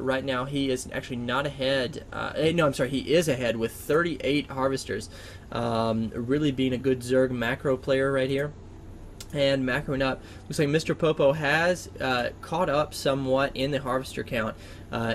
right now he is actually not ahead. No, I'm sorry, he is ahead with 38 harvesters. Really being a good Zerg macro player right here. And macroing up, looks like Mr. Popo has caught up somewhat in the harvester count.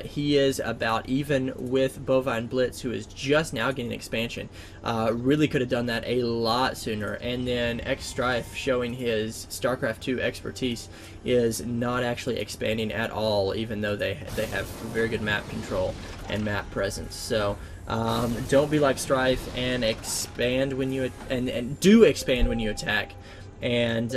He is about even with Bovine Blitz, who is just now getting expansion. Really could have done that a lot sooner. And then X Strife, showing his StarCraft 2 expertise, is not actually expanding at all, even though they have very good map control and map presence. So don't be like Strife and expand when you and do expand when you attack. And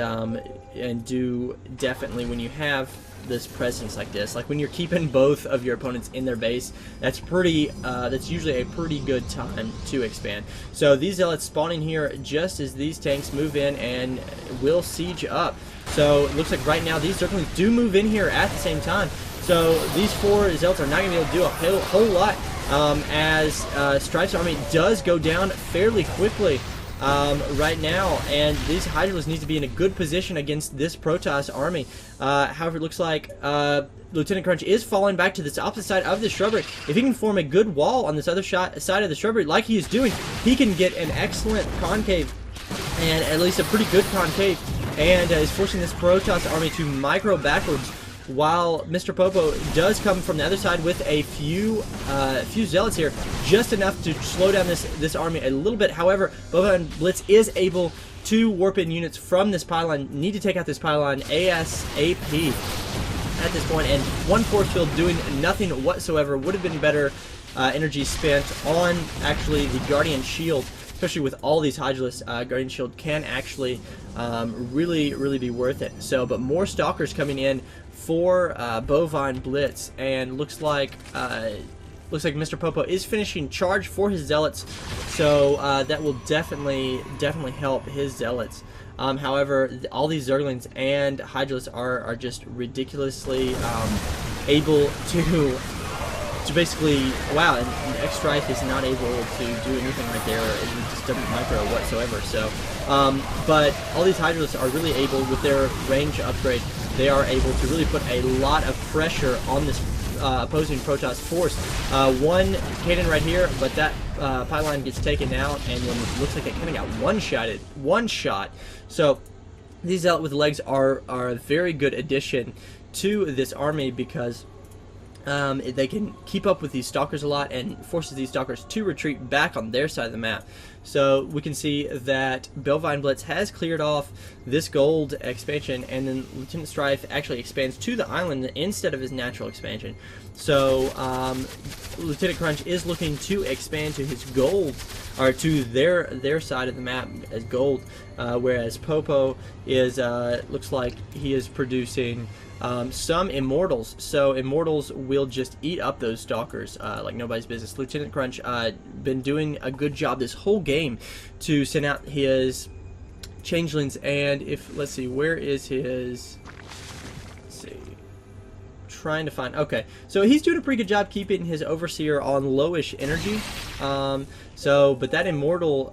do definitely when you have this presence like this, like when you're keeping both of your opponents in their base, that's usually a pretty good time to expand. So these zealots spawning here just as these tanks move in and will siege up. So it looks like right now these Zerglings do move in here at the same time. So these 4 zealots are not going to be able to do a whole lot, as Strife's army does go down fairly quickly right now, and these Hydralisks need to be in a good position against this Protoss army. However, it looks like Lieutenant Crunch is falling back to this opposite side of the shrubbery. If he can form a good wall on this other side of the shrubbery like he is doing, he can get an excellent concave, and at least a pretty good concave, and is forcing this Protoss army to micro backwards, while Mr. Popo does come from the other side with a few zealots here, just enough to slow down this army a little bit. However, Bovine Blitz is able to warp in units from this pylon. Need to take out this pylon ASAP at this point, and one force field doing nothing whatsoever. Would have been better energy spent on actually the Guardian Shield, especially with all these Hydralisks. Guardian Shield can actually really be worth it. So, but more Stalkers coming in for Bovine Blitz, and looks like Mr. Popo is finishing charge for his zealots, so that will definitely help his zealots. However, all these Zerglings and Hydralisks are just ridiculously able to basically, wow, and X Strife is not able to do anything right there. It just doesn't micro whatsoever. So, but all these Hydralisks are really able, with their range upgrade, they are able to really put a lot of pressure on this opposing Protoss force. One cannon right here, but that pylon gets taken out, and then it looks like it kind of got one shot. So these Zealot with legs are a very good addition to this army, because they can keep up with these Stalkers a lot and forces these Stalkers to retreat back on their side of the map. So we can see that Bovine Blitz has cleared off this gold expansion, and then Lieutenant Strife actually expands to the island instead of his natural expansion. So Lieutenant Crunch is looking to expand to his gold, or to their side of the map as gold, whereas Popo is looks like he is producing some Immortals. So Immortals will just eat up those Stalkers like nobody's business. Lieutenant Crunch been doing a good job this whole game to send out his Changelings, and if, let's see, where is his, let's see, trying to find, okay, so he's doing a pretty good job keeping his Overseer on lowish energy. But that Immortal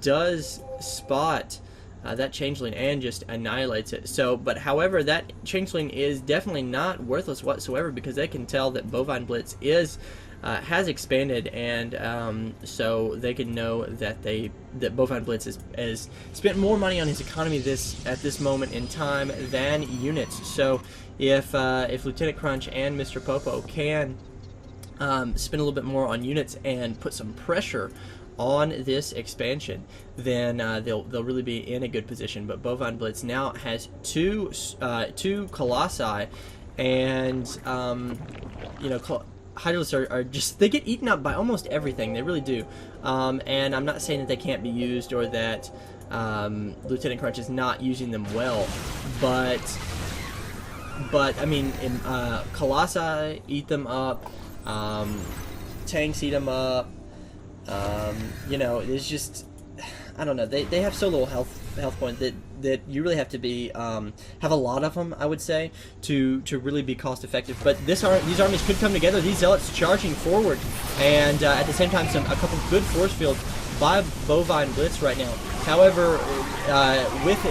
does spot that Changeling and just annihilates it. So, but however, that Changeling is definitely not worthless whatsoever, because they can tell that Bovine Blitz has expanded, and so they can know that that Bovine Blitz has spent more money on his economy at this moment in time than units. So if Lieutenant Crunch and Mr. Popo can spend a little bit more on units and put some pressure on this expansion, then they'll really be in a good position. But Bovine Blitz now has two Colossi, and you know, Hydralisks are just, they get eaten up by almost everything. They really do. And I'm not saying that they can't be used, or that Lieutenant Crunch is not using them well, but I mean, Colossi eat them up, tanks eat them up. You know, it's just, I don't know, they have so little health point that you really have to be have a lot of them, I would say, to really be cost effective. But these armies could come together. These Zealots charging forward, and at the same time a couple good force fields by Bovine Blitz right now. However, with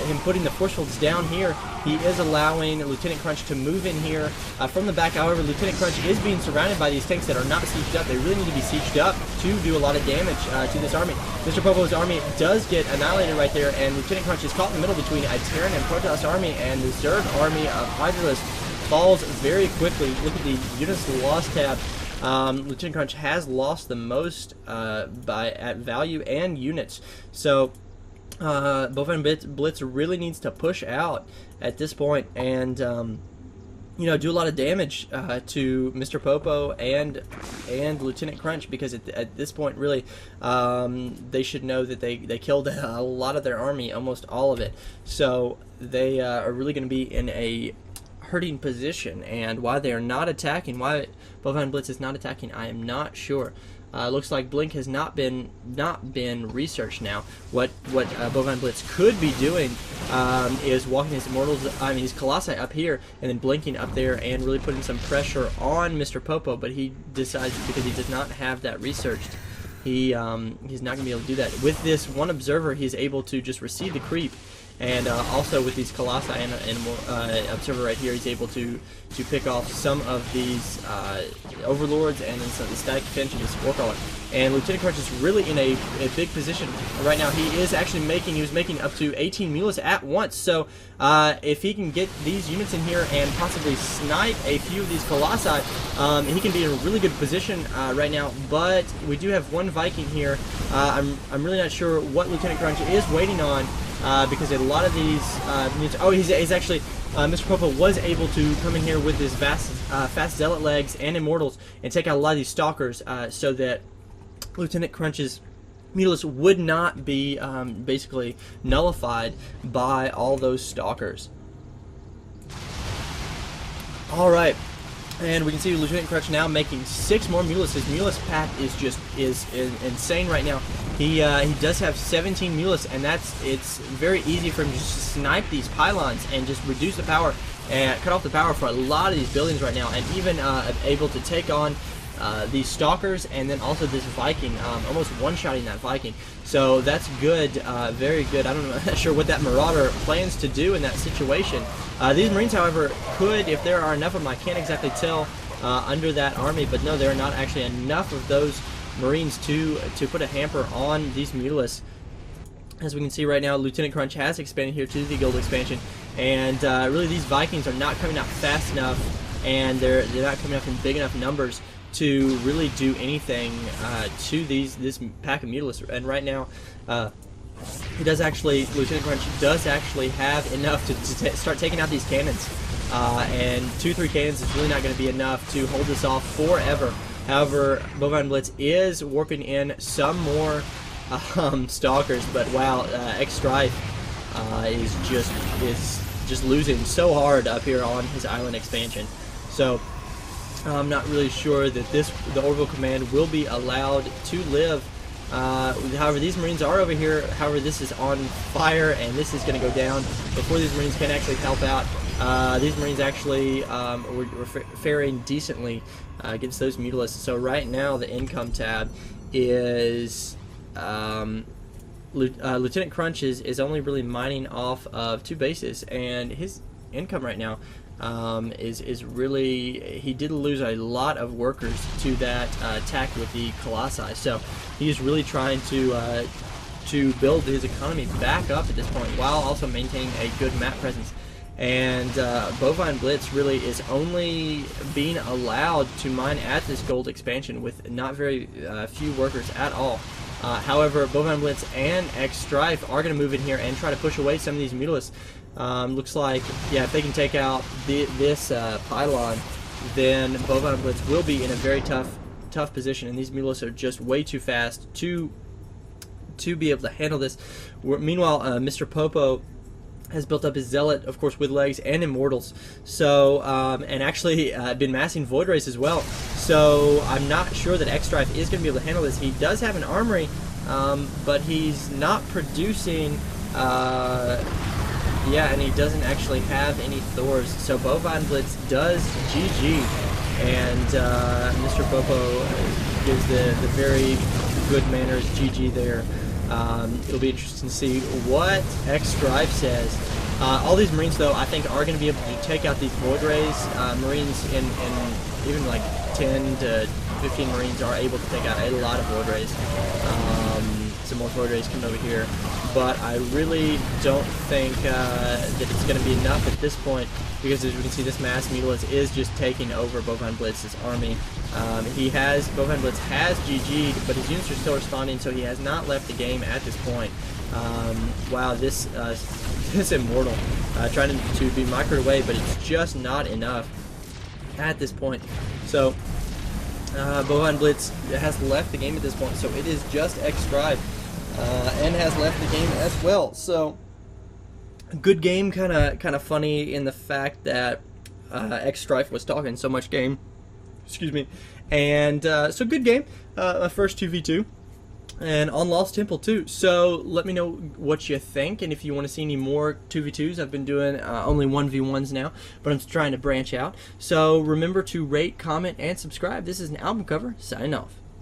him putting the force fields down here, he is allowing Lieutenant Crunch to move in here from the back. However, Lieutenant Crunch is being surrounded by these tanks that are not sieged up. They really need to be sieged up to do a lot of damage to this army. Mr. Popo's army does get annihilated right there, and Lieutenant Crunch is caught in the middle between a Terran and Protoss army, and the Zerg army of Hydralisk falls very quickly. Look at the units lost tab. Lieutenant Crunch has lost the most at value and units. So Bovine Blitz really needs to push out at this point and you know, do a lot of damage to Mr. Popo and Lieutenant Crunch, because at this point really they should know that they killed a lot of their army, almost all of it. So they are really going to be in a hurting position, and why they are not attacking, why Bovine Blitz is not attacking, I am not sure. Looks like Blink has not been researched now. What Bovine Blitz could be doing is walking his his Colossi up here and then blinking up there and really putting some pressure on Mr. Popo, but he decides, because he does not have that researched, he's not going to be able to do that. With this one observer, he's able to just receive the creep. And also with these Colossi and Observer right here, he's able to pick off some of these Overlords and then some of the Static Defense and the Sporecrawler. And Lieutenant Crunch is really in a big position right now. He was making up to 18 Mulas at once. So if he can get these units in here and possibly snipe a few of these Colossi, he can be in a really good position right now. But we do have one Viking here. I'm really not sure what Lieutenant Crunch is waiting on. Because a lot of these he's actually Mr. Popo was able to come in here with his fast Zealot legs and Immortals and take out a lot of these Stalkers, so that Lieutenant Crunch's Mulus would not be basically nullified by all those Stalkers. Alright, and we can see Lieutenant Crunch now making 6 more Mulus. His Mulus pack is insane right now. He does have 17 Mulus, and it's very easy for him to just snipe these pylons and just reduce the power and cut off the power for a lot of these buildings right now, and even able to take on these Stalkers and then also this Viking, almost one-shotting that Viking. So that's good, very good. I'm not sure what that Marauder plans to do in that situation. These Marines, however, could, if there are enough of them, I can't exactly tell, under that army, but no, there are not actually enough of those Marines to put a hamper on these Mulus. As we can see right now, Lieutenant Crunch has expanded here to the Guild expansion, and really these Vikings are not coming out fast enough, and they're not coming up in big enough numbers to really do anything to this pack of Mulus. And right now, Lieutenant Crunch does actually have enough to start taking out these cannons, and 2-3 cannons is really not going to be enough to hold this off forever. However, Bovine Blitz is warping in some more Stalkers, but wow, X-Strife is just losing so hard up here on his island expansion. So I'm not really sure that the Orville Command will be allowed to live. However, these Marines are over here. However, this is on fire, and this is going to go down before these Marines can actually help out. These Marines actually were faring decently against those Mutalisks. So right now, the income tab is Lieutenant Crunch is only really mining off of 2 bases, and his income right now is really, he did lose a lot of workers to that attack with the Colossi. So he's really trying to build his economy back up at this point, while also maintaining a good map presence. And Bovine Blitz really is only being allowed to mine at this gold expansion with not very few workers at all. However, Bovine Blitz and X-Strife are going to move in here and try to push away some of these Mutalisks. Looks like, yeah, if they can take out this pylon, then Bovine Blitz will be in a very tough position, and these Mutalisks are just way too fast to be able to handle this. Meanwhile, Mr. Popo has built up his Zealot, of course, with legs and Immortals. So, and actually been massing Void Race as well. So I'm not sure that X-Strife is going to be able to handle this. He does have an armory, but he's not producing, yeah, and he doesn't actually have any Thors. So Bovine Blitz does GG, and Mr. Popo gives the very good manners. GG there. It'll be interesting to see what X Strife says. All these Marines, though, I think are going to be able to take out these Void Rays. Marines in even like 10 to 15 Marines are able to take out a lot of Void Rays. Some more Void Rays coming over here. But I really don't think that it's going to be enough at this point, because as we can see, this Mass Mutalisk is just taking over Bovine Blitz's army. Bovine Blitz has GG'd, but his units are still responding, so he has not left the game at this point. Wow, this Immortal trying to be microed away, but it's just not enough at this point. So Bovine Blitz has left the game at this point, so it is just X Strife, and has left the game as well. So good game, kind of funny in the fact that X Strife was talking so much game. Excuse me. And so good game. My first 2v2. And on Lost Temple too. So let me know what you think, and if you want to see any more 2v2s. I've been doing only 1v1s now, but I'm trying to branch out. So remember to rate, comment, and subscribe. This is an album cover, signing off.